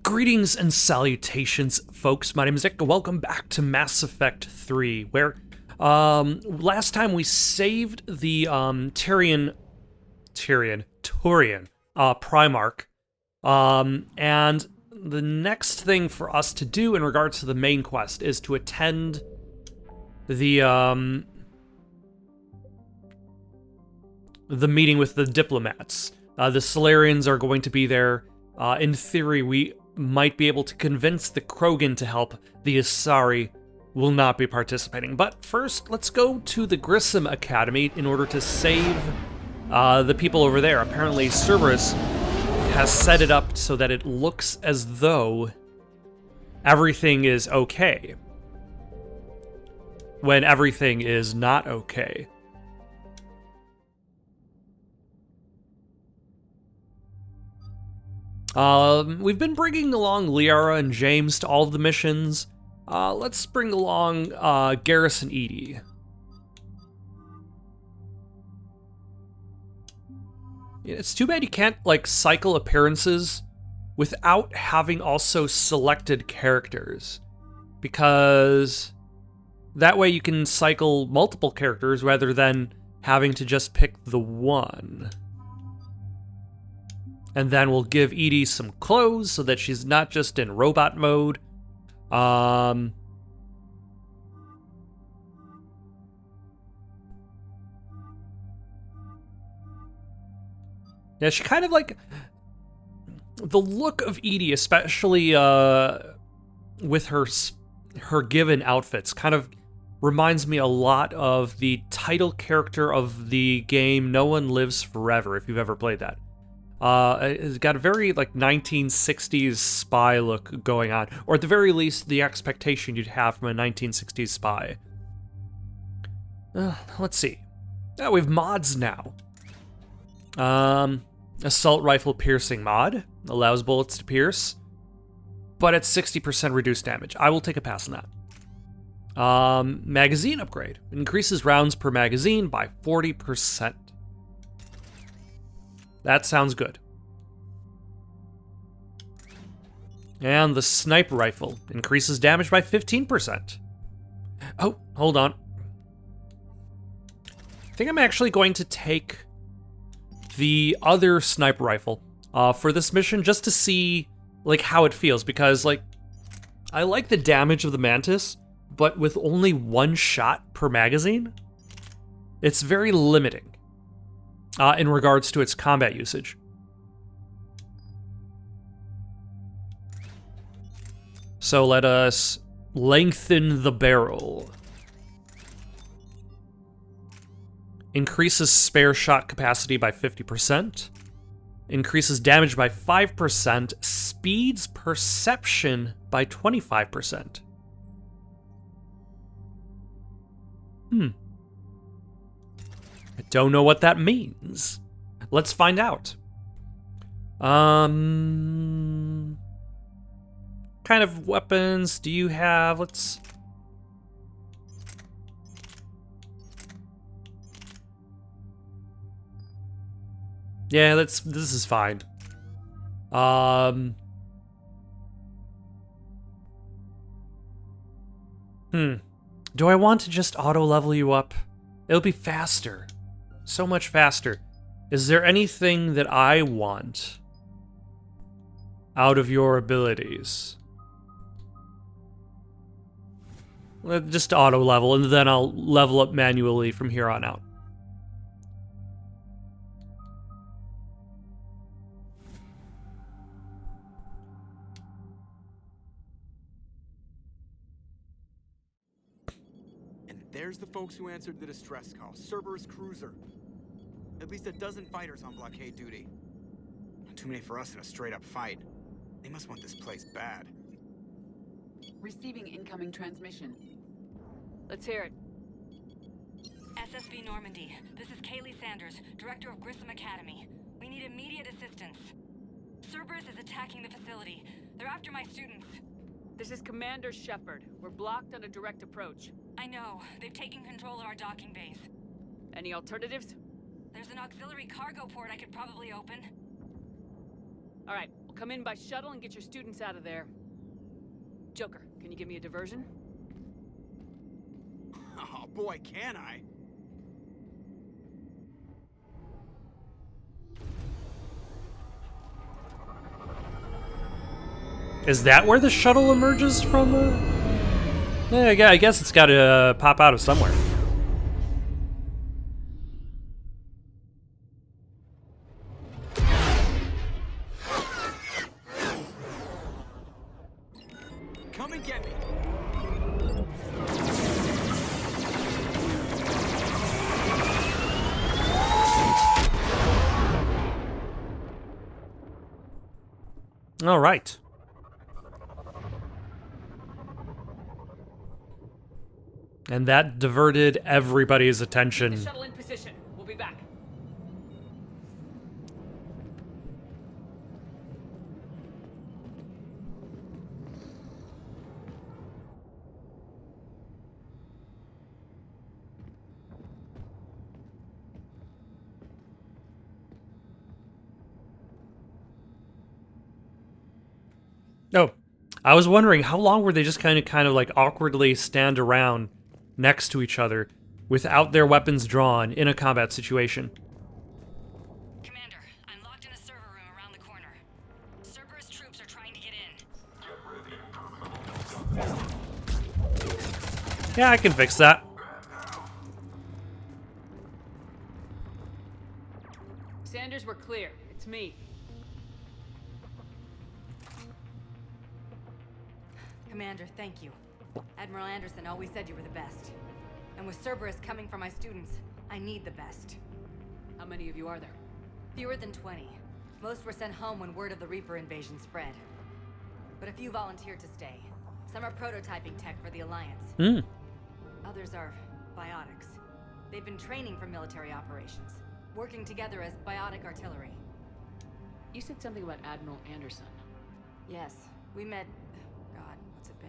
Greetings and salutations, folks. My name is Nick. Welcome back to Mass Effect 3, where last time we saved the Turian Primarch, and the next thing for us to do in regards to the main quest is to attend the meeting with the diplomats. The Solarians are going to be there. In theory, we might be able to convince the Krogan to help. The Asari will not be participating. But first, let's go to the Grissom Academy in order to save the people over there. Apparently, Cerberus has set it up so that it looks as though everything is okay, when everything is not okay. We've been bringing along Liara and James to all of the missions. Let's bring along Garrus and Edie. It's too bad you can't, like, cycle appearances without having also selected characters, because that way you can cycle multiple characters rather than having to just pick the one. And then we'll give Edie some clothes so that she's not just in robot mode. Yeah, she kind of like... The look of Edie, especially with her given outfits, kind of reminds me a lot of the title character of the game No One Lives Forever, if you've ever played that. It's got a very, like, 1960s spy look going on, or at the very least, the expectation you'd have from a 1960s spy. Let's see. Oh, we have mods now. Assault rifle piercing mod allows bullets to pierce, but at 60% reduced damage. I will take a pass on that. Magazine upgrade increases rounds per magazine by 40%. That sounds good. And the sniper rifle increases damage by 15%. Oh, hold on. I think I'm actually going to take the other sniper rifle for this mission just to see, like, how it feels, because, like, I like the damage of the Mantis, but with only one shot per magazine, it's very limiting. In regards to its combat usage. So let us lengthen the barrel. Increases spare shot capacity by 50%. Increases damage by 5%. Speeds perception by 25%. I don't know what that means. Let's find out. Kind of weapons do you have? Let's... Yeah, this is fine. Do I want to just auto-level you up? It'll be faster. So much faster. Is there anything that I want out of your abilities? Just auto level, and then I'll level up manually from here on out. And there's the folks who answered the distress call. Cerberus cruiser. At least a dozen fighters on blockade duty. Not too many for us in a straight-up fight. They must want this place bad. Receiving incoming transmission. Let's hear it. SSB Normandy, this is Kaylee Sanders, Director of Grissom Academy. We need immediate assistance. Cerberus is attacking the facility. They're after my students. This is Commander Shepard. We're blocked on a direct approach. I know. They've taken control of our docking base. Any alternatives? There's an auxiliary cargo port I could probably open. All right, we'll come in by shuttle and get your students out of there. Joker, can you give me a diversion? Oh boy, can I? Is that where the shuttle emerges from? Yeah, I guess it's got to pop out of somewhere. Come and get me. All right. And that diverted everybody's attention. The shuttle in position. We'll be back. Oh, I was wondering how long were they just kind of like awkwardly stand around next to each other without their weapons drawn in a combat situation. Commander, I'm locked in a server room around the corner. Cerberus troops are trying to get in. Yeah, I can fix that. Sanders, we're clear. It's me. Commander, thank you. Admiral Anderson always said you were the best. And with Cerberus coming for my students, I need the best. How many of you are there? Fewer than 20. Most were sent home when word of the Reaper invasion spread. But a few volunteered to stay. Some are prototyping tech for the Alliance. Others are Biotics. They've been training for military operations, working together as Biotic artillery. You said something about Admiral Anderson. Yes, we met, God, what's it been?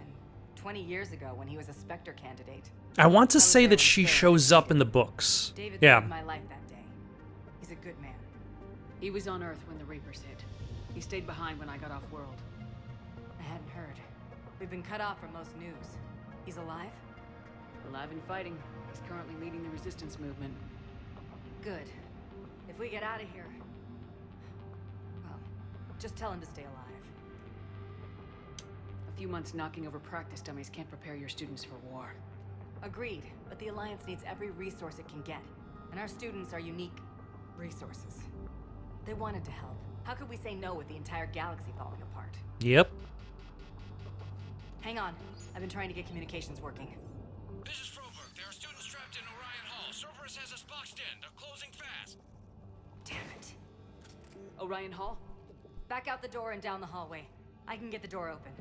20 years ago when he was a Spectre candidate. I want to I was say there that when she Sarah shows up defeated in the him. books. David Yeah. saved my life that day. He's a good man. He was on Earth when the Reapers hit. He stayed behind when I got off-world. I hadn't heard. We've been cut off from most news. He's alive? Alive and fighting. He's currently leading the resistance movement. Good. If we get out of here... Well, just tell him to stay alive. A few months knocking over practice dummies can't prepare your students for war. Agreed, but the Alliance needs every resource it can get. And our students are unique resources. They wanted to help. How could we say no with the entire galaxy falling apart? Yep. Hang on. I've been trying to get communications working. This is Froberg. There are students trapped in Orion Hall. Cerberus has us boxed in. They're closing fast. Damn it. Orion Hall? Back out the door and down the hallway. I can get the door open.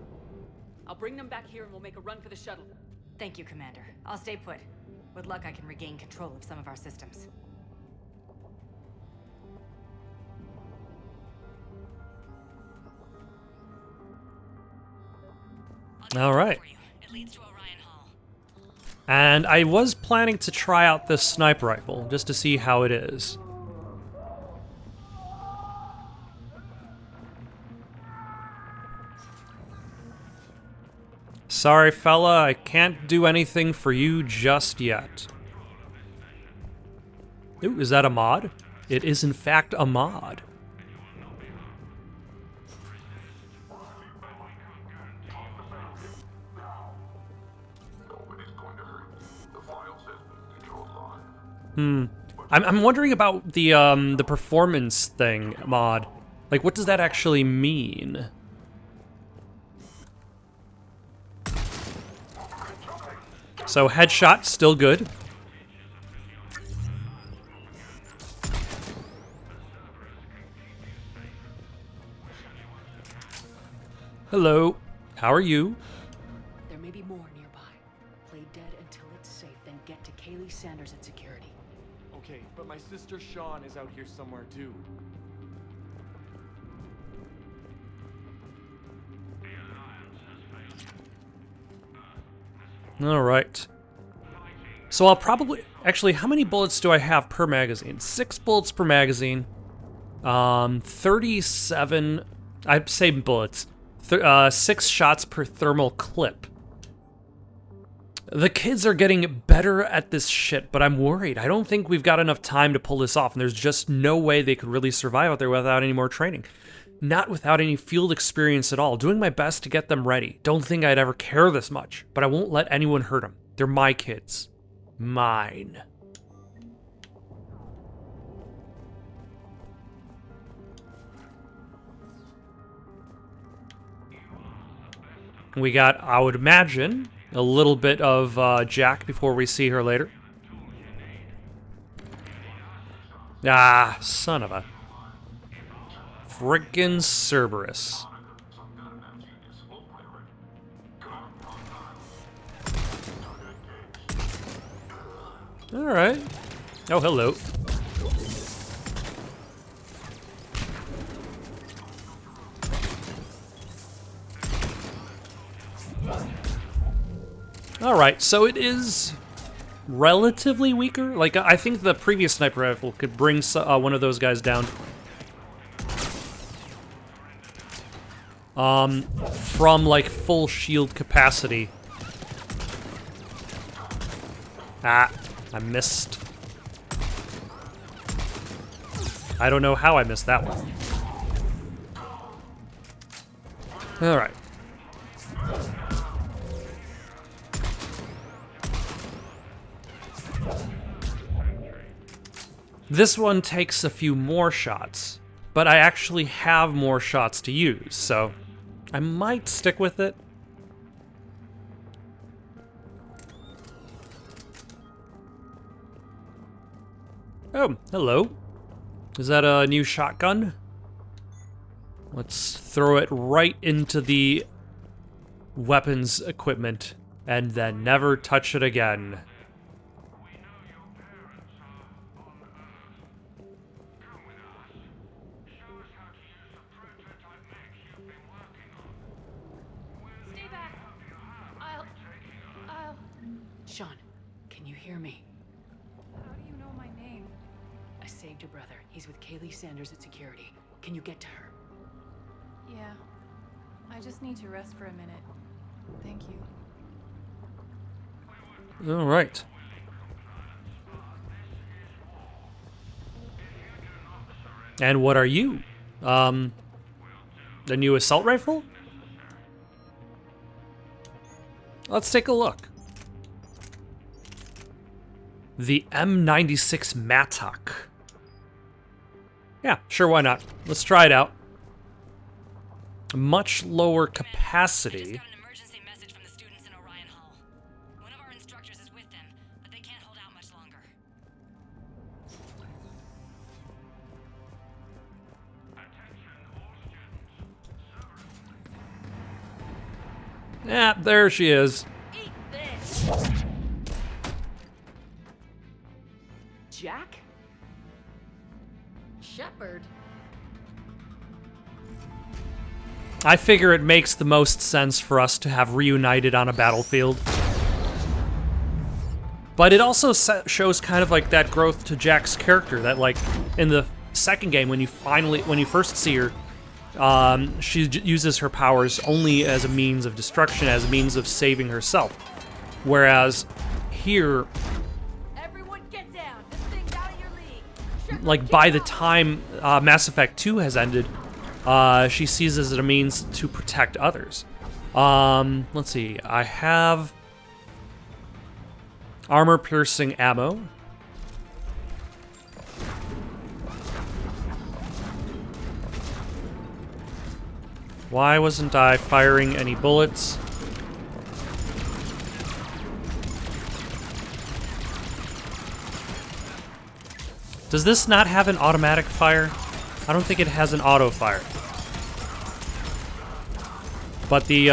I'll bring them back here and we'll make a run for the shuttle. Thank you, Commander. I'll stay put. With luck, I can regain control of some of our systems. All right. It leads to Orion Hall. And I was planning to try out this sniper rifle just to see how it is. Sorry, fella, I can't do anything for you just yet. Ooh, is that a mod? It is in fact a mod. I'm wondering about the performance thing mod. Like, what does that actually mean? So headshot still good. Hello. How are you? There may be more nearby. Play dead until it's safe, then get to Kaylee Sanders at security. Okay, but my sister Sean is out here somewhere too. All right. So I'll probably... Actually, how many bullets do I have per magazine? 6 bullets per magazine. 37 I'd say bullets. 6 shots per thermal clip. The kids are getting better at this shit, but I'm worried. I don't think we've got enough time to pull this off, and there's just no way they could really survive out there without any more training. Not without any field experience at all. Doing my best to get them ready. Don't think I'd ever care this much, but I won't let anyone hurt them. They're my kids. Mine. We got, I would imagine, a little bit of Jack before we see her later. Ah, son of a... Frickin' Cerberus. Alright. Oh, hello. Alright, so it is relatively weaker. Like, I think the previous sniper rifle could bring one of those guys down. From, like, full shield capacity. Ah, I missed. I don't know how I missed that one. Alright. This one takes a few more shots, but I actually have more shots to use, so I might stick with it. Oh, hello. Is that a new shotgun? Let's throw it right into the weapons equipment and then never touch it again. Sean, can you hear me? How do you know my name? I saved your brother. He's with Kaylee Sanders at security. Can you get to her? Yeah. I just need to rest for a minute. Thank you. All right. And what are you? The new assault rifle? Let's take a look. The M96 Mattock. Yeah, sure, why not? Let's try it out. Much lower capacity. I just got an emergency message from the students in Orion Hall. One of our instructors is with them, but they can't hold out much longer. Yeah, there she is. Eat this! Jack? Shepard. I figure it makes the most sense for us to have reunited on a battlefield. But it also shows kind of like that growth to Jack's character, that like in the second game when you first see her, she uses her powers only as a means of destruction, as a means of saving herself. Whereas here, Everyone get down. This thing's out of your league. Shepard, like get by the down. time Mass Effect 2 has ended, she sees it as a means to protect others. Let's see, I have armor-piercing ammo. Why wasn't I firing any bullets? Does this not have an automatic fire? I don't think it has an auto fire. But the,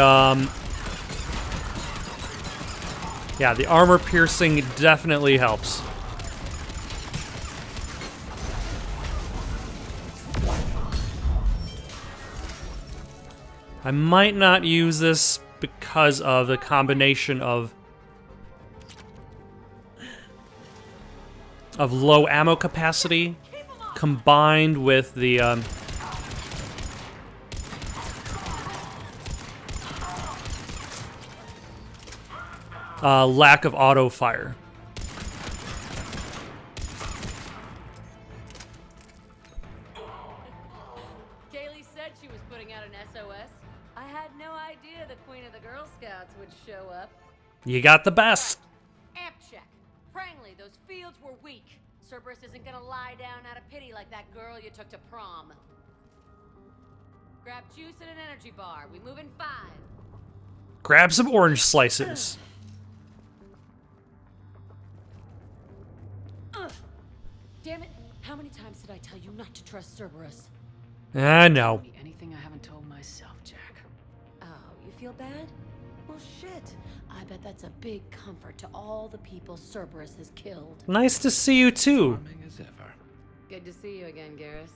yeah, the armor piercing definitely helps. I might not use this because of the combination of low ammo capacity combined with the lack of auto fire. Kaylee said she was putting out an SOS. I had no idea the Queen of the Girl Scouts would show up. You got the best. Amp check. Prangley, those fields were weak. Cerberus isn't gonna lie down out of pity like that girl you took to prom. Grab juice and an energy bar. We move in 5. Grab some orange slices. Damn it! How many times did I tell you not to trust Cerberus? I know. Anything I haven't told myself, Jack. Oh, you feel bad? Well, shit. I bet that's a big comfort to all the people Cerberus has killed. Nice to see you too. Charming as ever. Good to see you again, Garrus.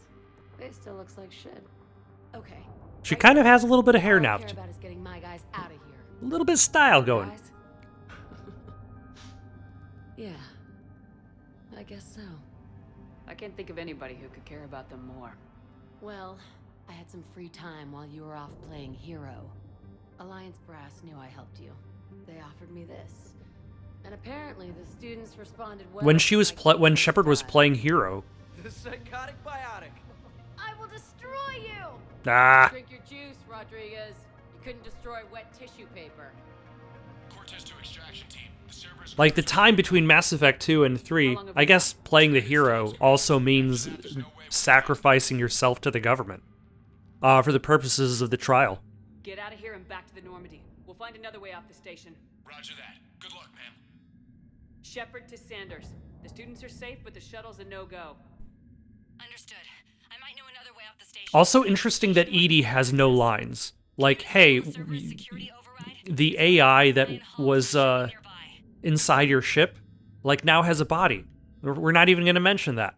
It still looks like shit. Okay. She kind of has a little bit of hair All I now. care about is getting my guys out of here. A little bit of style going. Guys? Yeah. I guess so. I can't think of anybody who could care about them more. Well, I had some free time while you were off playing hero. Alliance Brass knew I helped you. They offered me this. And apparently the students responded well. When she was when Shepard was playing hero. The Psychotic Biotic. I will destroy you! Ah. Drink your juice, Rodriguez. You couldn't destroy wet tissue paper. Cortez to extraction team. The Cerberus Like the time between Mass Effect 2 and 3, I guess playing the hero also means sacrificing yourself to the government. For the purposes of the trial. Get out of here and back to the Normandy. We'll find another way off the station. Roger that. Good luck, ma'am. Shepard to Sanders. The students are safe, but the shuttle's a no-go. Understood. I might know another way off the station. Also interesting that EDI has no lines. Like, hey, the AI that was inside your ship, like, now has a body. We're not even going to mention that.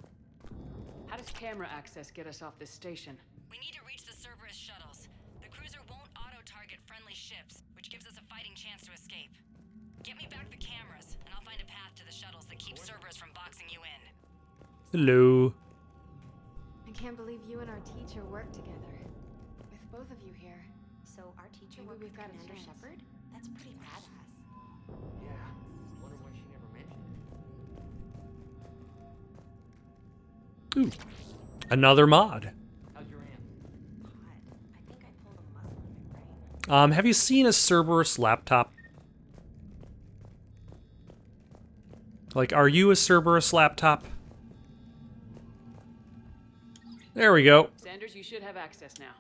How does camera access get us off this station? We need to reach the Cerberus shuttles. The cruiser won't auto-target friendly ships, which gives us a fighting chance to escape. Get me back the cameras, and I'll find a path to the shuttles that keeps Cerberus from boxing you in. Hello. I can't believe you and our teacher work together. With both of you here. So our teacher Maybe worked we've with got a Commander chance. Shepard? That's pretty badass. Yeah. Wonder why she never mentioned it. Ooh. Another mod. How's your aunt? God, I think I pulled a muscle in my brain. Have you seen a Cerberus laptop? Like, are you a Cerberus laptop? There we go. Sanders, you should have access now.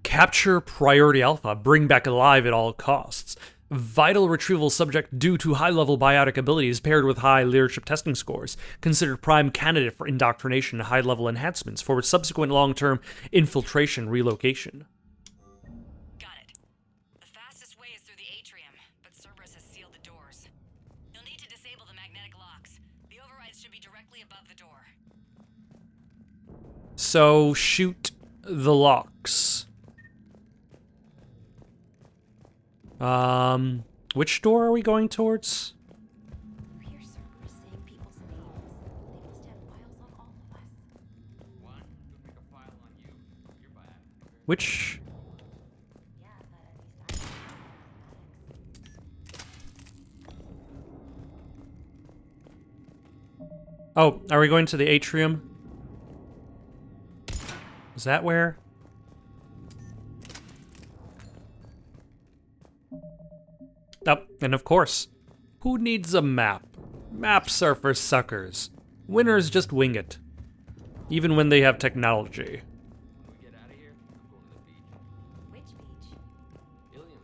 Capture Priority Alpha. Bring back alive at all costs. Vital retrieval subject due to high-level biotic abilities paired with high leadership testing scores. Considered prime candidate for indoctrination and high-level enhancements for subsequent long-term infiltration relocation. Got it. The fastest way is through the atrium, but Cerberus has sealed the doors. You'll need to disable the magnetic locks. The overrides should be directly above the door. So, shoot the locks. Which door are we going towards? You hear Cerberus saying people's names. They must have files on all of us. One, could make a file on you. You're Biotic. Which? Yeah, but at least I know mathematics. Oh, are we going to the atrium? Is that where? Oh, and of course, who needs a map? Maps are for suckers. Winners just wing it. Even when they have technology. When we get out of here, I'm going to the beach. Which beach? Ilium.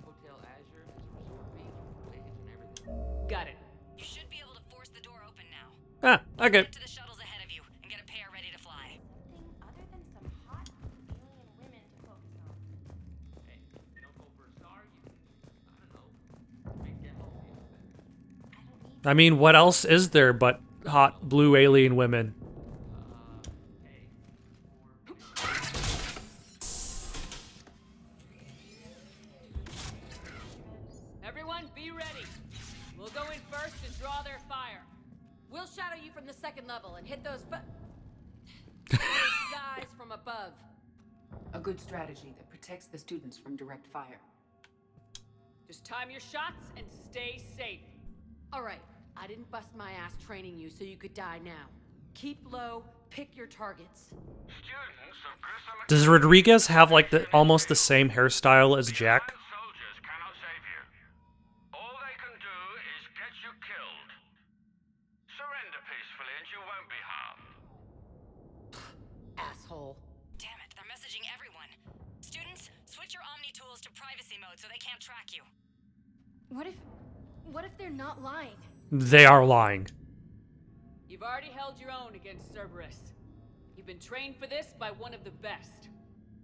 Hotel Azure has a resort beach with waves and everything. Got it. You should be able to force the door open now. Ah, okay. Get to the shuttles ahead of you and get a pair ready to fly. Thing other than some hot alien women to focus on. Hey, you don't go for a star, you can, I don't know, make demo feel better. I don't need I mean, what else is there but hot blue alien women? Hey. Everyone, be ready. We'll go in first and draw their fire. We'll shadow you from the second level and hit those guys from above. A good strategy that protects the students from direct fire. Just time your shots and stay safe. All right, I didn't bust my ass training you so you could die now. Keep low, pick your targets. Students of Grissom Does Rodriguez have like the almost the same hairstyle as Jack? soldiers cannot save you. All they can do is get you killed. Surrender peacefully and you won't be harmed. Asshole. Damn it, they're messaging everyone. Students, switch your Omni tools to privacy mode so they can't track you. What if they're not lying? They are lying. You've already held your own against Cerberus. You've been trained for this by one of the best.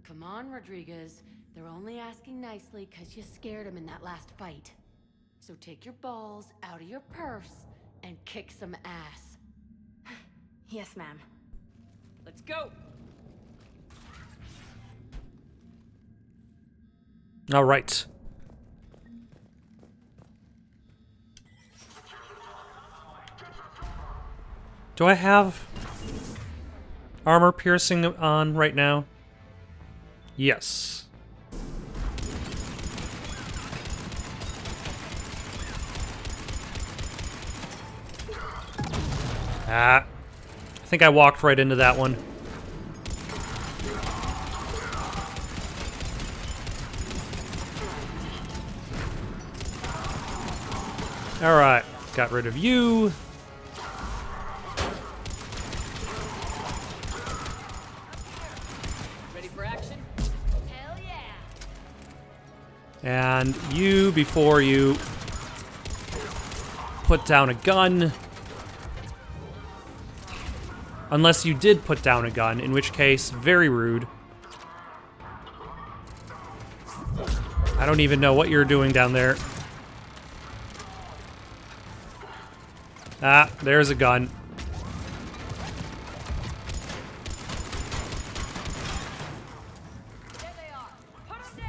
Come on, Rodriguez. They're only asking nicely because you scared them in that last fight. So take your balls out of your purse and kick some ass. Yes, ma'am. Let's go. All right. Do I have armor piercing on right now? Yes. I think I walked right into that one. All right, got rid of you. Ready for action? Hell yeah! And you, before you put down a gun. Unless you did put down a gun, in which case, very rude. I don't even know what you're doing down there. Ah, there's a gun. There they are. Put them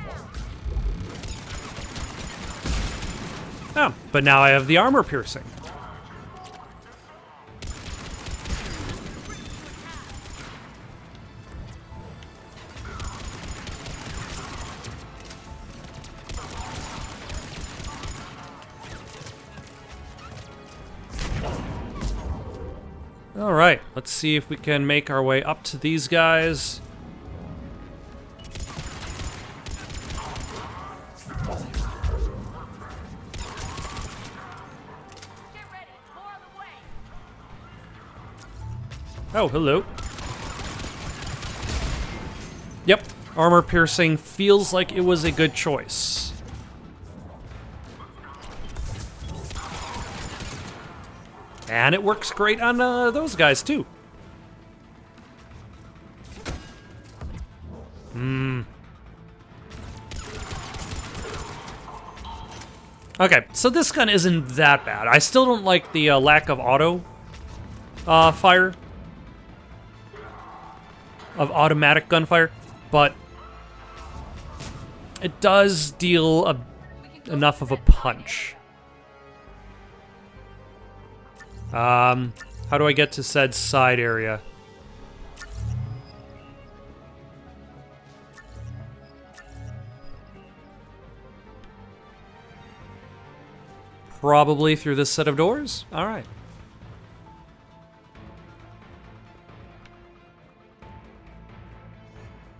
down! Oh, but now I have the armor piercing. All right, let's see if we can make our way up to these guys. Get ready. More on the way. Oh, hello. Yep, armor piercing feels like it was a good choice. And it works great on those guys, too. Okay, so this gun isn't that bad. I still don't like the lack of auto fire. Of automatic gunfire. But it does deal enough of a punch. How do I get to said side area? Probably through this set of doors? Alright.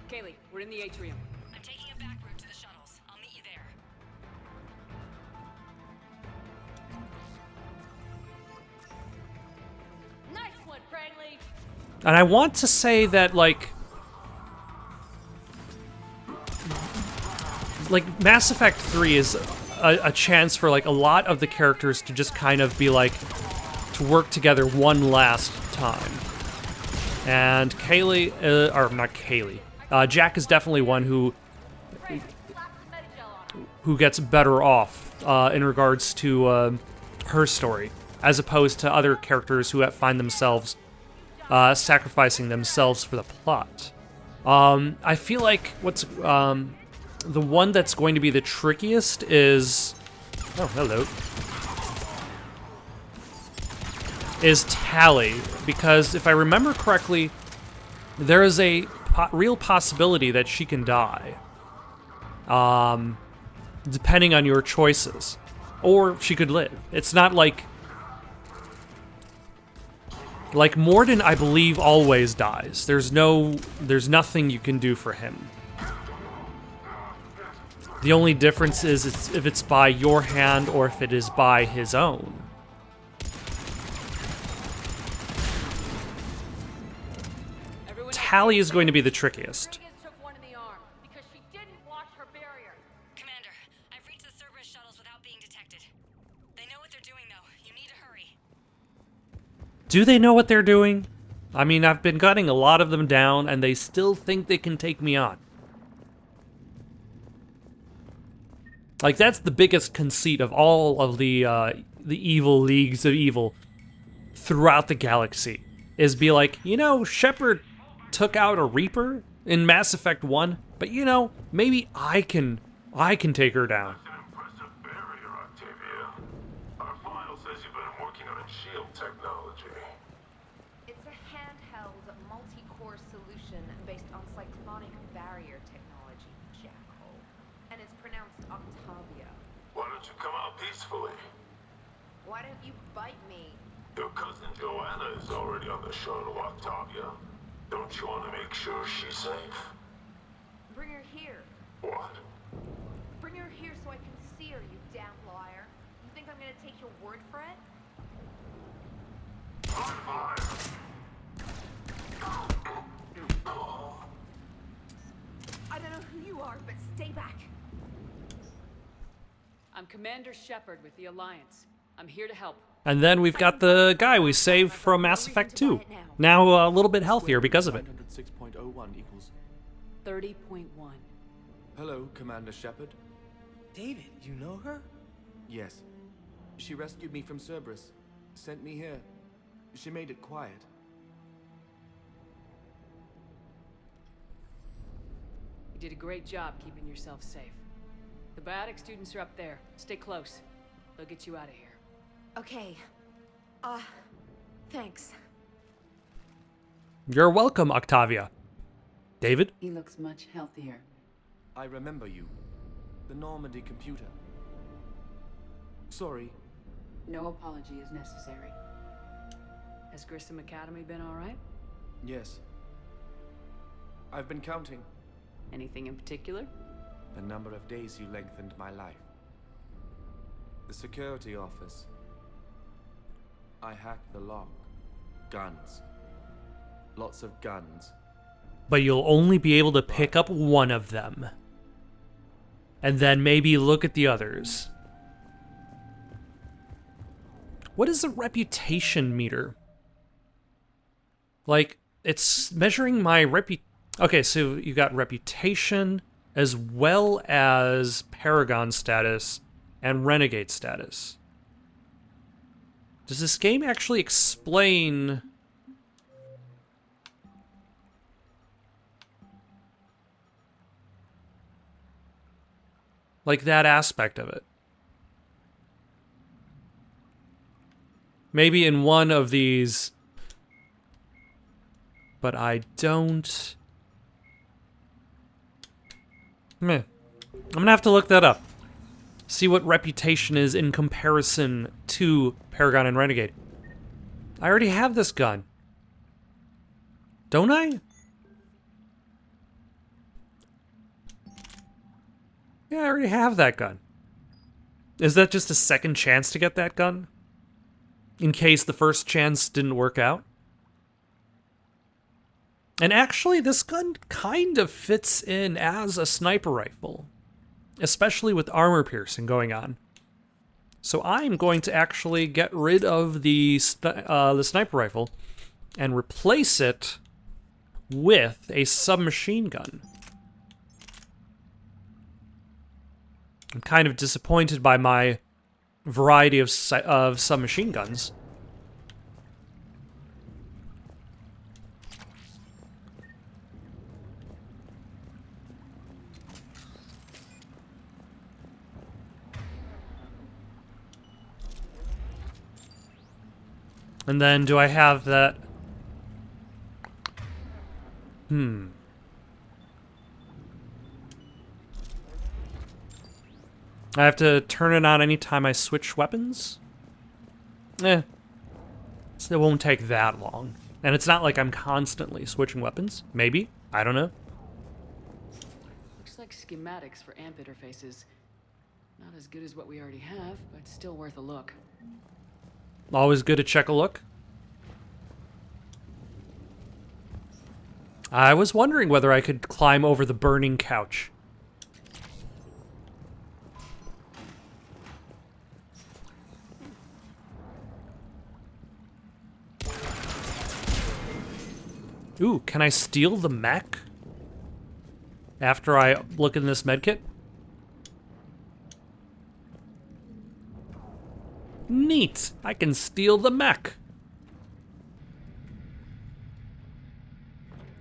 Kaylee, we're in the atrium. I'm taking a back route to the shuttles. I'll meet you there. Nice one, Crangley. And I want to say that, like Mass Effect 3 is a chance for, like, a lot of the characters to just kind of be, like, to work together one last time. And Kaylee, or not Kaylee, Jack is definitely one who gets better off in regards to her story, as opposed to other characters who find themselves sacrificing themselves for the plot. I feel like the one that's going to be the trickiest is... Oh, hello. Is Tally, because if I remember correctly, there is a real possibility that she can die. depending on your choices. Or she could live. It's not like... Like, Morden, I believe, always dies. There's nothing you can do for him. The only difference is if it's by your hand or if it is by his own. Tally is going to be the trickiest. Commander, I've reached the Cerberus shuttles without being detected. They know what they're doing, though. You need to hurry. Do they know what they're doing? I mean, I've been gunning a lot of them down, and they still think they can take me on. Like, that's the biggest conceit of all of the evil leagues of evil throughout the galaxy. Is be like, you know, Shepard took out a Reaper in Mass Effect 1, but you know, maybe I can take her down. That's an impressive barrier, Octavia. Our file says you've been working on its shield technology. It's a handheld, multi-core solution based on cyclonic barrier technology, Jackhole. And it's pronounced Octavia. Why don't you come out peacefully? Why don't you bite me? Your cousin Joanna is already on the shuttle, Octavia. Don't you want to make sure she's safe? Bring her here. What? Bring her here so I can see her, you damn liar. You think I'm gonna take your word for it? On fire! I don't know who you are, but stay back. I'm Commander Shepard with the Alliance. I'm here to help. And then we've got the guy we saved from Mass Effect 2. Now a little bit healthier because of it. 106.01 equals 30.1. Hello, Commander Shepard. David, you know her? Yes. She rescued me from Cerberus. Sent me here. She made it quiet. You did a great job keeping yourself safe. The Biotic students are up there. Stay close. They'll get you out of here. Okay. Thanks. You're welcome, Octavia. David? He looks much healthier. I remember you. The Normandy computer. Sorry. No apology is necessary. Has Grissom Academy been all right? Yes. I've been counting. Anything in particular? The number of days you lengthened my life. The security office. I hacked the lock. Guns. Lots of guns. But you'll only be able to pick up one of them. And then maybe look at the others. What is the reputation meter? Like, it's measuring my Okay, so you got reputation as well as Paragon status and Renegade status. Does this game actually explain... like that aspect of it? Maybe in one of these... but I don't... Meh. I'm gonna have to look that up. See what reputation is in comparison to Paragon and Renegade. I already have this gun. Don't I? Yeah, I already have that gun. Is that just a second chance to get that gun? In case the first chance didn't work out? And actually, this gun kind of fits in as a sniper rifle. Especially with armor piercing going on. So I'm going to actually get rid of the sniper rifle and replace it with a submachine gun. I'm kind of disappointed by my variety of submachine guns. And then, do I have that? I have to turn it on anytime I switch weapons? It won't take that long. And it's not like I'm constantly switching weapons. Maybe. I don't know. Looks like schematics for amp interfaces. Not as good as what we already have, but still worth a look. Always good to check a look. I was wondering whether I could climb over the burning couch. Ooh, can I steal the mech? After I look in this medkit? Neat! I can steal the mech!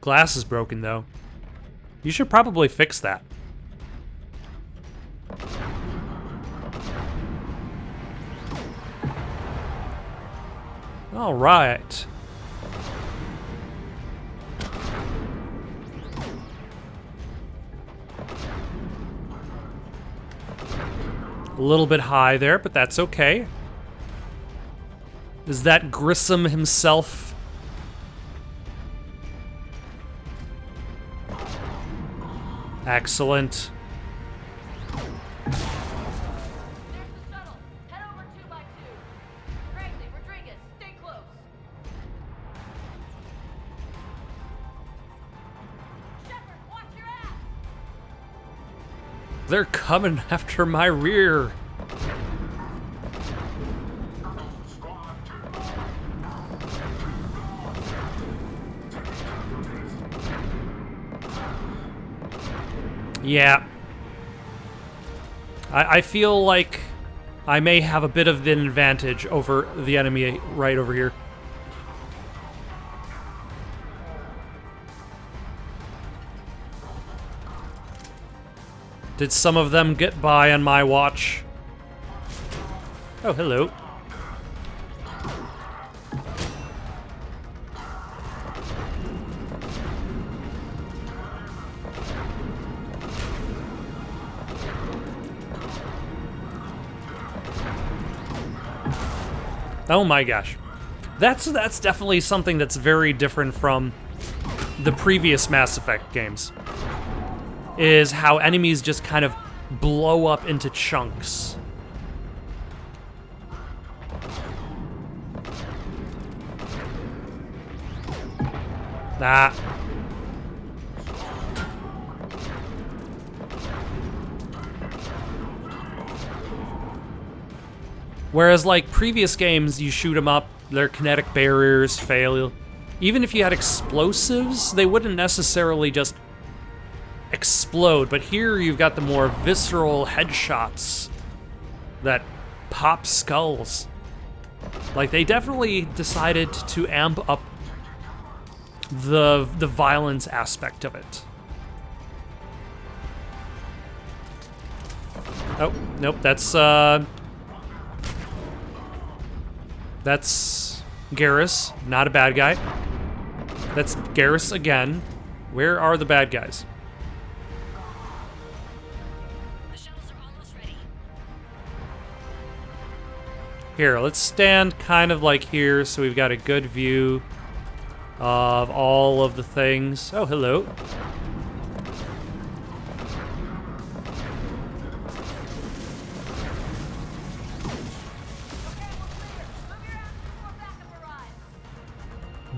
Glass is broken, though. You should probably fix that. All right. A little bit high there, but that's okay. Is that Grissom himself? Excellent. There's the shuttle. Head over 2x2. Crazy, Rodriguez, stay close. Shepard, watch your ass. They're coming after my rear. Yeah. I feel like I may have a bit of an advantage over the enemy right over here. Did some of them get by on my watch? Oh, hello. Oh my gosh. That's definitely something that's very different from the previous Mass Effect games. Is how enemies just kind of blow up into chunks. Ah. Whereas, like, previous games, you shoot them up, their kinetic barriers fail. Even if you had explosives, they wouldn't necessarily just explode. But here, you've got the more visceral headshots that pop skulls. Like, they definitely decided to amp up the violence aspect of it. Oh, nope, that's Garrus, not a bad guy. That's Garrus again. Where are the bad guys? The shuttles are almost ready. Here, let's stand kind of like here so we've got a good view of all of the things. Oh, hello.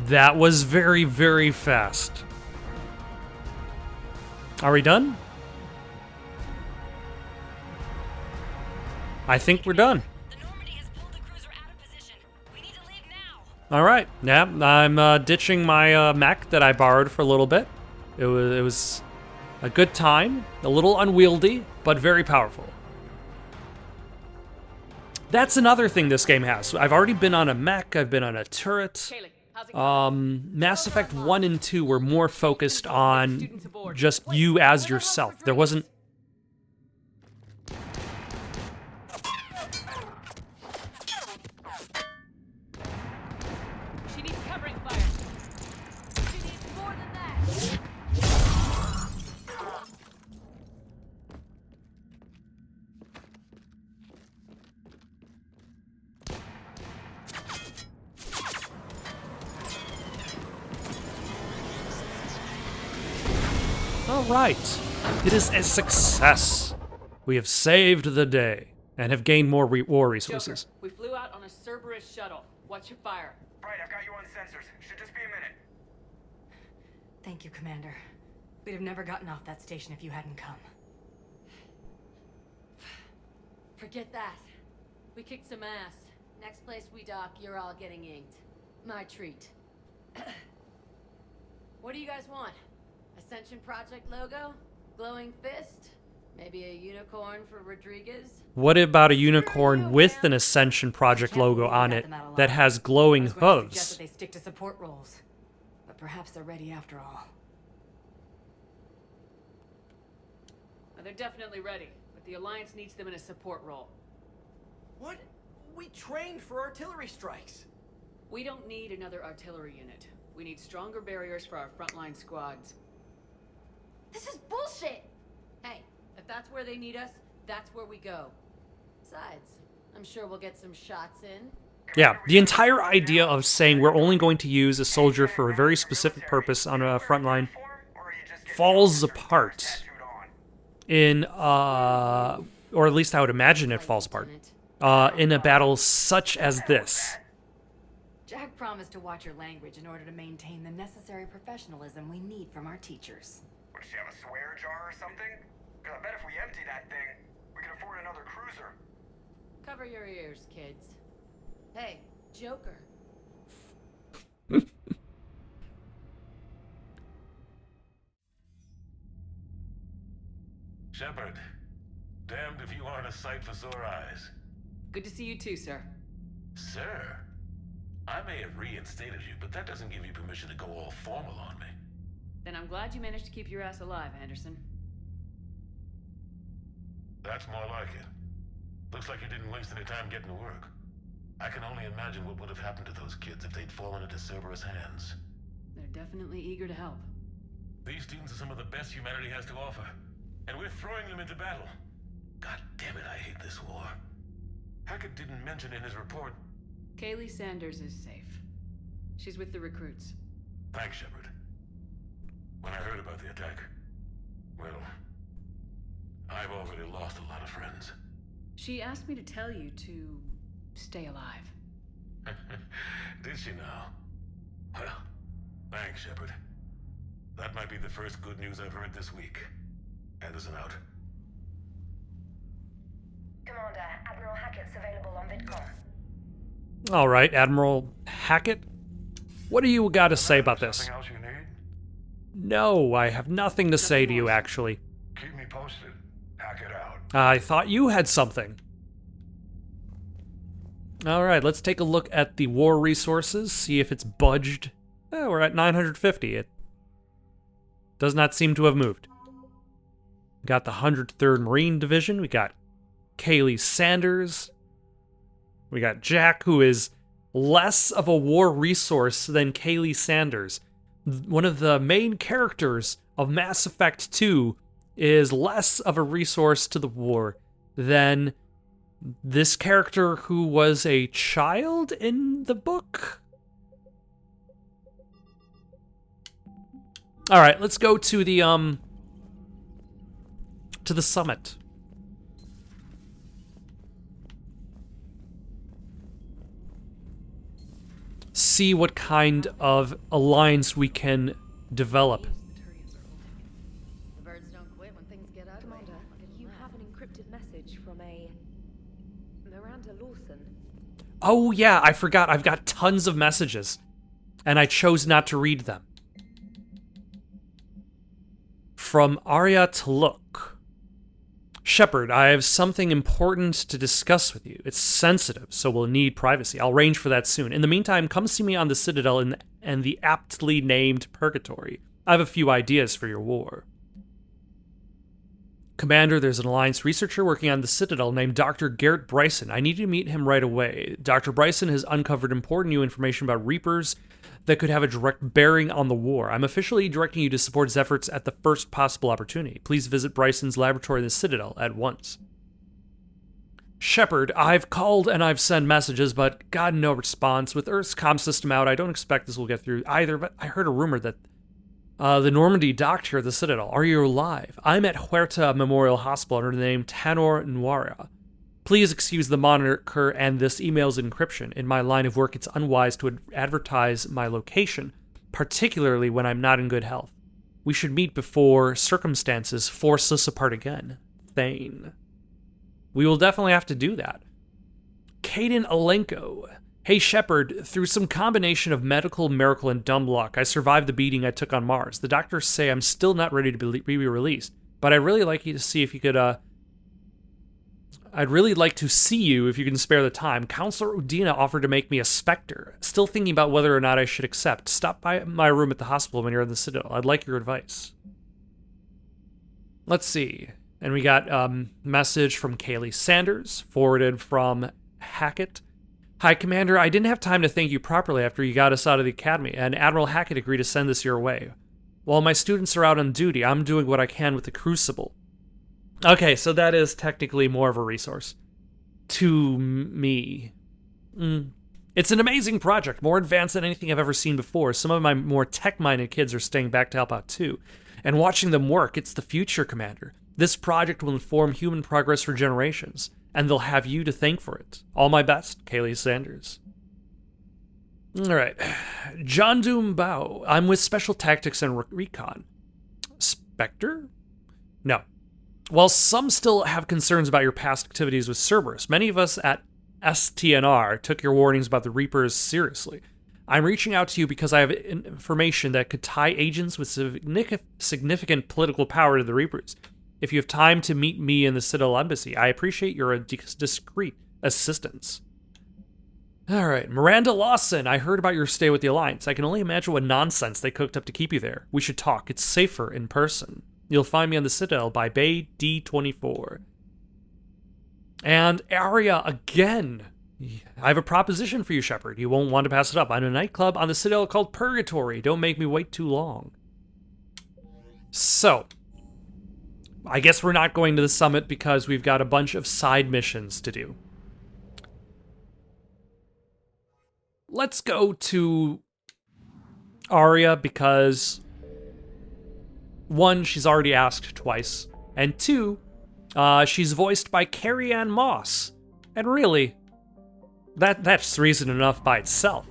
That was very, very fast. Are we done? I think we're done. All right. Yeah, I'm ditching my mech that I borrowed for a little bit. It was a good time, a little unwieldy, but very powerful. That's another thing this game has. I've already been on a mech. I've been on a turret. Mass Effect 1 and 2 were more focused on just you as yourself. There wasn't... She needs covering fire. She needs more than that. All right. It is a success. We have saved the day and have gained more war resources. Joker, we flew out on a Cerberus shuttle. Watch your fire. Right, I've got you on sensors. Should just be a minute. Thank you, Commander. We'd have never gotten off that station if you hadn't come. Forget that. We kicked some ass. Next place we dock, you're all getting inked. My treat. What do you guys want? Ascension Project logo? Glowing fist? Maybe a unicorn for Rodriguez? What about a unicorn with an Ascension Project logo on it that has glowing hooves? They stick to support roles, but perhaps they're ready after all. They're definitely ready, but the Alliance needs them in a support role. What? We trained for artillery strikes. We don't need another artillery unit. We need stronger barriers for our frontline squads. This is bullshit! Hey, if that's where they need us, that's where we go. Besides, I'm sure we'll get some shots in. Yeah, the entire idea of saying we're only going to use a soldier for a very specific purpose on a front line falls apart in, or at least I would imagine it falls apart, in a battle such as this. Jack promised to watch your language in order to maintain the necessary professionalism we need from our teachers. Would she have a swear jar or something? Because I bet if we empty that thing, we can afford another cruiser. Cover your ears, kids. Hey, Joker. Shepard, damned if you aren't a sight for sore eyes. Good to see you too, sir. Sir? I may have reinstated you, but that doesn't give you permission to go all formal on me. Then I'm glad you managed to keep your ass alive, Anderson. That's more like it. Looks like you didn't waste any time getting to work. I can only imagine what would have happened to those kids if they'd fallen into Cerberus' hands. They're definitely eager to help. These students are some of the best humanity has to offer, and we're throwing them into battle. God damn it, I hate this war. Hackett didn't mention in his report. Kaylee Sanders is safe. She's with the recruits. Thanks, Shepard. When I heard about the attack, well, I've already lost a lot of friends. She asked me to tell you to stay alive. Did she now? Well, thanks, Shepard. That might be the first good news I've heard this week. Anderson out. Commander, Admiral Hackett's available on VidCom. All right, Admiral Hackett. What do you got to say about this? Something else you need? No, I have nothing to say to you, actually. Keep me posted. Hackett out. I thought you had something. All right, let's take a look at the war resources, see if it's budged. We're at 950. It does not seem to have moved. We got the 103rd Marine Division. We got Kaylee Sanders. We got Jack, who is less of a war resource than Kaylee Sanders. One of the main characters of Mass Effect 2 is less of a resource to the war than this character who was a child in the book. All right, let's go to the summit. See what kind of alliance we can develop. The birds don't quit when things get ugly. Commander, you have an encrypted message from a Miranda Lawson. Oh yeah, I forgot. I've got tons of messages, and I chose not to read them. From Arya Taluk. Shepard, I have something important to discuss with you. It's sensitive, so we'll need privacy. I'll arrange for that soon. In the meantime, come see me on the Citadel and the aptly named Purgatory. I have a few ideas for your war. Commander, there's an Alliance researcher working on the Citadel named Dr. Garrett Bryson. I need you to meet him right away. Dr. Bryson has uncovered important new information about Reapers that could have a direct bearing on the war. I'm officially directing you to support his efforts at the first possible opportunity. Please visit Bryson's laboratory in the Citadel at once. Shepard, I've called and I've sent messages, but got no response. With Earth's comm system out, I don't expect this will get through either, but I heard a rumor that The Normandy doctor at the Citadel. Are you alive? I'm at Huerta Memorial Hospital under the name Tanor Nuara. Please excuse the moniker and this email's encryption. In my line of work, it's unwise to advertise my location, particularly when I'm not in good health. We should meet before circumstances force us apart again. Thane. We will definitely have to do that. Caden Alenko. Hey Shepard, through some combination of medical miracle and dumb luck, I survived the beating I took on Mars. The doctors say I'm still not ready to be released, but I'd really like you to see if you could, I'd really like to see you if you can spare the time. Counselor Udina offered to make me a Spectre. Still thinking about whether or not I should accept. Stop by my room at the hospital when you're in the Citadel. I'd like your advice. Let's see. And we got message from Kaylee Sanders, forwarded from Hackett. Hi, Commander. I didn't have time to thank you properly after you got us out of the academy, and Admiral Hackett agreed to send this your way. While my students are out on duty, I'm doing what I can with the Crucible. Okay, so that is technically more of a resource. To me. It's an amazing project, more advanced than anything I've ever seen before. Some of my more tech-minded kids are staying back to help out too. And watching them work, it's the future, Commander. This project will inform human progress for generations, and they'll have you to thank for it. All my best, Kaylee Sanders. All right. John Doom Bao. I'm with Special Tactics and Recon. Spectre? No. While some still have concerns about your past activities with Cerberus, many of us at STNR took your warnings about the Reapers seriously. I'm reaching out to you because I have information that could tie agents with significant political power to the Reapers. If you have time to meet me in the Citadel Embassy, I appreciate your discreet assistance. All right, Miranda Lawson, I heard about your stay with the Alliance. I can only imagine what nonsense they cooked up to keep you there. We should talk. It's safer in person. You'll find me on the Citadel by Bay D24. And Aria again. I have a proposition for you, Shepard. You won't want to pass it up. I'm in a nightclub on the Citadel called Purgatory. Don't make me wait too long. So, I guess we're not going to the summit because we've got a bunch of side missions to do. Let's go to Aria because, one, she's already asked twice, and two, she's voiced by Carrie-Anne Moss. And really, that's reason enough by itself.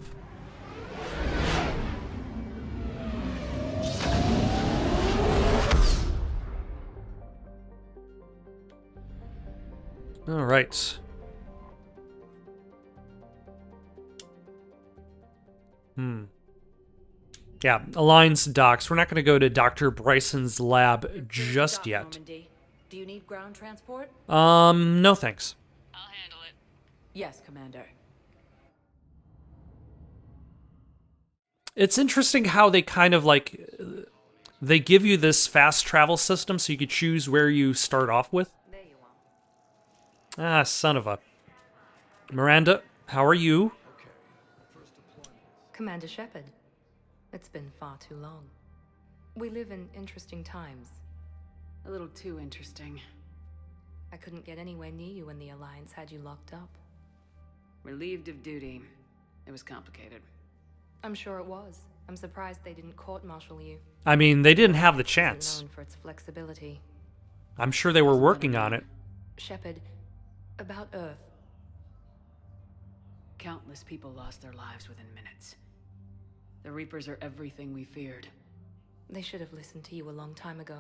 All right. Yeah, Alliance docks. We're not going to go to Dr. Bryson's lab just yet. Normandy. Do you need ground transport? No thanks. I'll handle it. Yes, Commander. It's interesting how they kind of like, they give you this fast travel system so you could choose where you start off with. There you are. Ah, son of a... Miranda, how are you? Commander Shepard, it's been far too long. We live in interesting times. A little too interesting. I couldn't get anywhere near you when the Alliance had you locked up. Relieved of duty. It was complicated. I'm sure it was. I'm surprised they didn't court-martial you. I mean, they didn't have the chance. Known for its flexibility. I'm sure they were working on it. Shepard, about Earth. Countless people lost their lives within minutes. The Reapers are everything we feared. They should have listened to you a long time ago.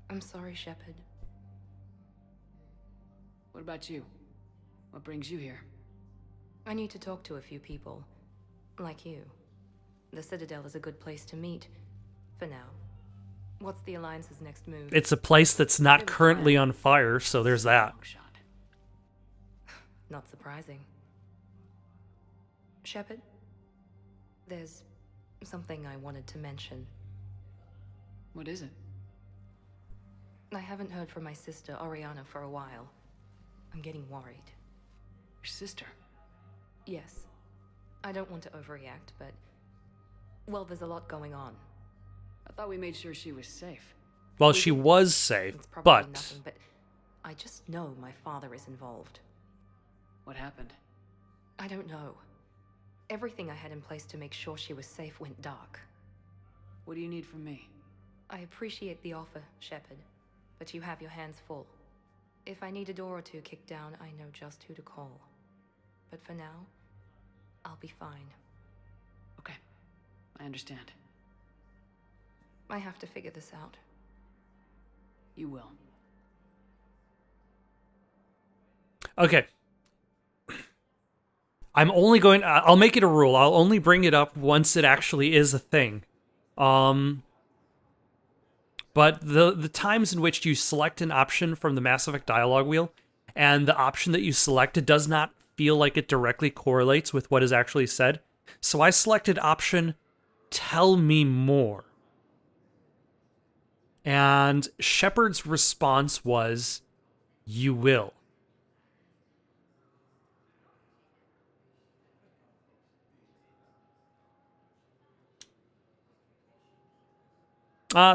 I'm sorry, Shepard. What about you? What brings you here? I need to talk to a few people. Like you. The Citadel is a good place to meet. For now. What's the Alliance's next move? It's a place that's not currently on fire, so there's that. Not surprising. Shepard, there's something I wanted to mention. What is it? I haven't heard from my sister, Oriana, for a while. I'm getting worried. Your sister? Yes. I don't want to overreact, but... well, there's a lot going on. I thought we made sure she was safe. Well, she was safe, It's probably but... nothing, but I just know my father is involved. What happened? I don't know. Everything I had in place to make sure she was safe went dark. What do you need from me? I appreciate the offer, Shepard, but you have your hands full. If I need a door or two kicked down, I know just who to call. But for now, I'll be fine. Okay, I understand. I have to figure this out. You will. Okay. I'll make it a rule. I'll only bring it up once it actually is a thing. But the times in which you select an option from the Mass Effect dialogue wheel, and the option that you selected does not feel like it directly correlates with what is actually said. So I selected option, tell me more. And Shepard's response was, you will.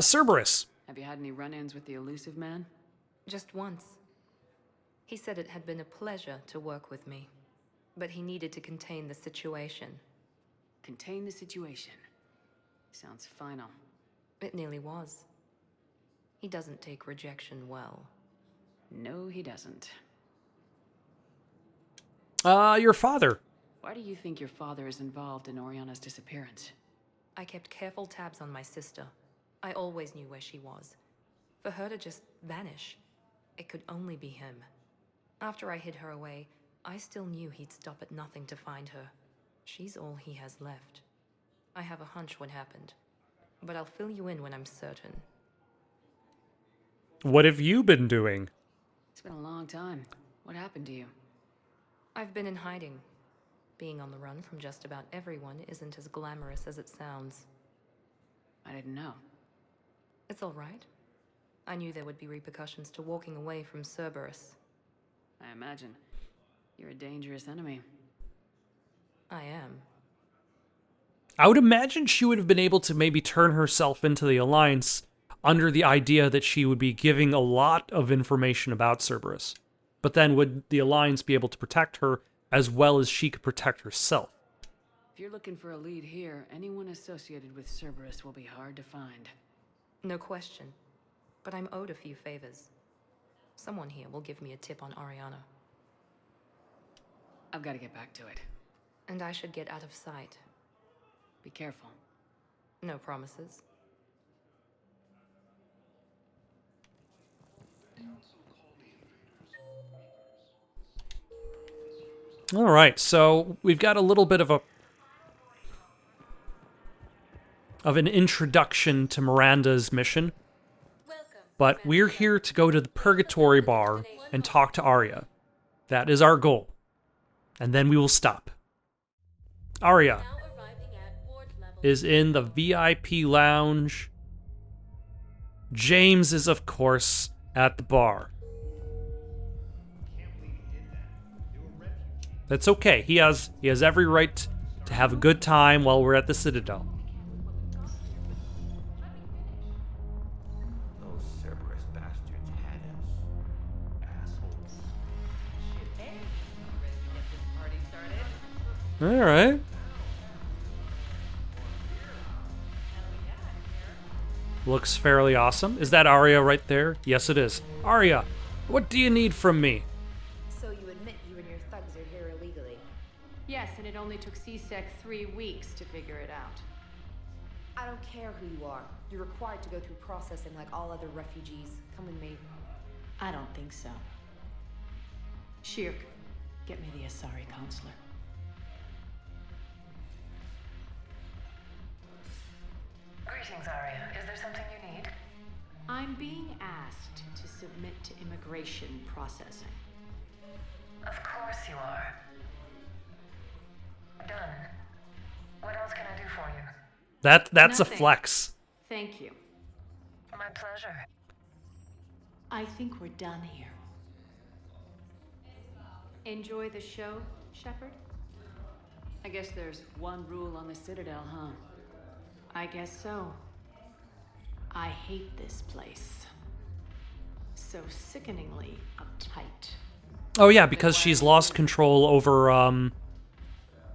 Cerberus. Have you had any run-ins with the elusive man? Just once. He said it had been a pleasure to work with me, but he needed to contain the situation. Contain the situation. Sounds final. It nearly was. He doesn't take rejection well. No, he doesn't. Your father. Why do you think your father is involved in Oriana's disappearance? I kept careful tabs on my sister. I always knew where she was. For her to just vanish, it could only be him. After I hid her away, I still knew he'd stop at nothing to find her. She's all he has left. I have a hunch what happened, but I'll fill you in when I'm certain. What have you been doing? It's been a long time. What happened to you? I've been in hiding. Being on the run from just about everyone isn't as glamorous as it sounds. I didn't know. It's all right. I knew there would be repercussions to walking away from Cerberus. I imagine. You're a dangerous enemy. I am. I would imagine she would have been able to maybe turn herself into the Alliance under the idea that she would be giving a lot of information about Cerberus. But then would the Alliance be able to protect her as well as she could protect herself? If you're looking for a lead here, anyone associated with Cerberus will be hard to find. No question. But I'm owed a few favors. Someone here will give me a tip on Oriana. I've got to get back to it. And I should get out of sight. Be careful. No promises. All right, so we've got a little bit of an introduction to Miranda's mission. But we're here to go to the Purgatory Bar and talk to Arya. That is our goal. And then we will stop. Arya is in the VIP lounge. James is, of course, at the bar. That's okay. He has every right to have a good time while we're at the Citadel. All right. Looks fairly awesome. Is that Arya right there? Yes, it is. Arya, what do you need from me? So you admit you and your thugs are here illegally? Yes, and it only took CSEC 3 weeks to figure it out. I don't care who you are. You're required to go through processing like all other refugees. Come with me. I don't think so. Shirk, get me the Asari counselor. Greetings, Arya. Is there something you need? I'm being asked to submit to immigration processing. Of course you are. Done. What else can I do for you? That's Nothing. a flex. Thank you. My pleasure. I think we're done here. Enjoy the show, Shepard? I guess there's one rule on the Citadel, huh? I guess so. I hate this place. So sickeningly uptight. Oh yeah, because she's lost control over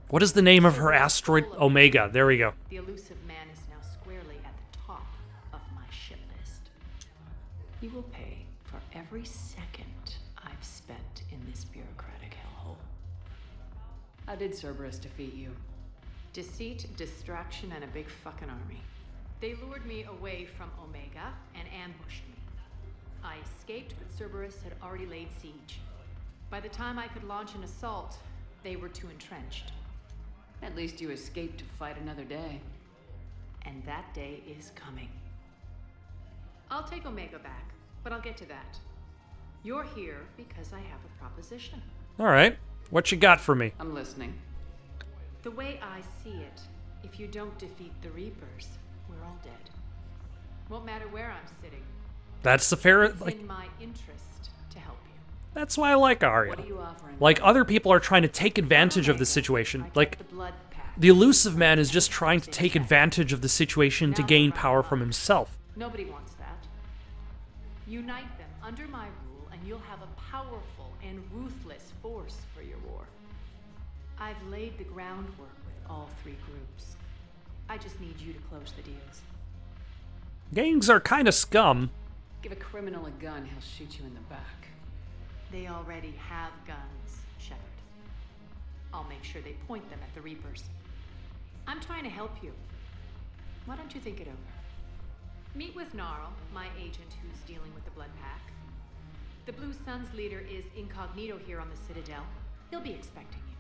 What is the name of her asteroid? Omega. There we go. The elusive man is now squarely at the top of my shit list. You will pay for every second I've spent in this bureaucratic hellhole. How did Cerberus defeat you? Deceit, distraction, and a big fucking army. They lured me away from Omega and ambushed me. I escaped, but Cerberus had already laid siege. By the time I could launch an assault, they were too entrenched. At least you escaped to fight another day. And that day is coming. I'll take Omega back, but I'll get to that. You're here because I have a proposition. All right. What you got for me? I'm listening. The way I see it, if you don't defeat the Reapers, we're all dead. Won't matter where I'm sitting. That's the fair. It's in my interest to help you. That's why I like Arya. What are you offering? Like, other people are trying to take advantage of the situation. Like, the elusive man is just trying to take advantage of the situation to gain power from himself. Nobody wants that. Unite them under my rule, and you'll have a powerful and ruthless force for your war. I've laid the groundwork with all three groups. I just need you to close the deals. Gangs are kind of scum. Give a criminal a gun, he'll shoot you in the back. They already have guns, Shepard. I'll make sure they point them at the Reapers. I'm trying to help you. Why don't you think it over? Meet with Gnarl, my agent who's dealing with the Blood Pack. The Blue Suns leader is incognito here on the Citadel. He'll be expecting you.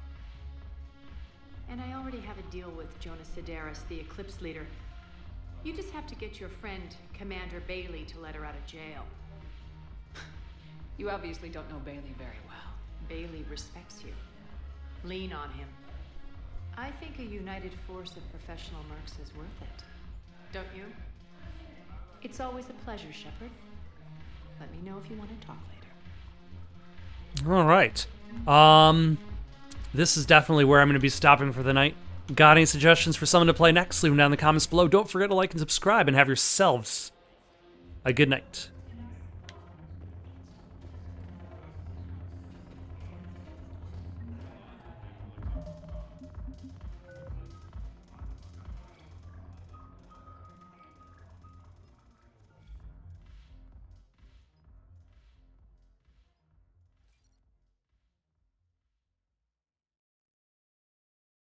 And I already have a deal with Jonas Sidaris, the Eclipse leader. You just have to get your friend, Commander Bailey, to let her out of jail. You obviously don't know Bailey very well. Bailey respects you. Lean on him. I think a united force of professional mercs is worth it. Don't you? It's always a pleasure, Shepard. Let me know if you want to talk later. All right. This is definitely where I'm going to be stopping for the night. Got any suggestions for someone to play next? Leave them down in the comments below. Don't forget to like and subscribe, and have yourselves a good night.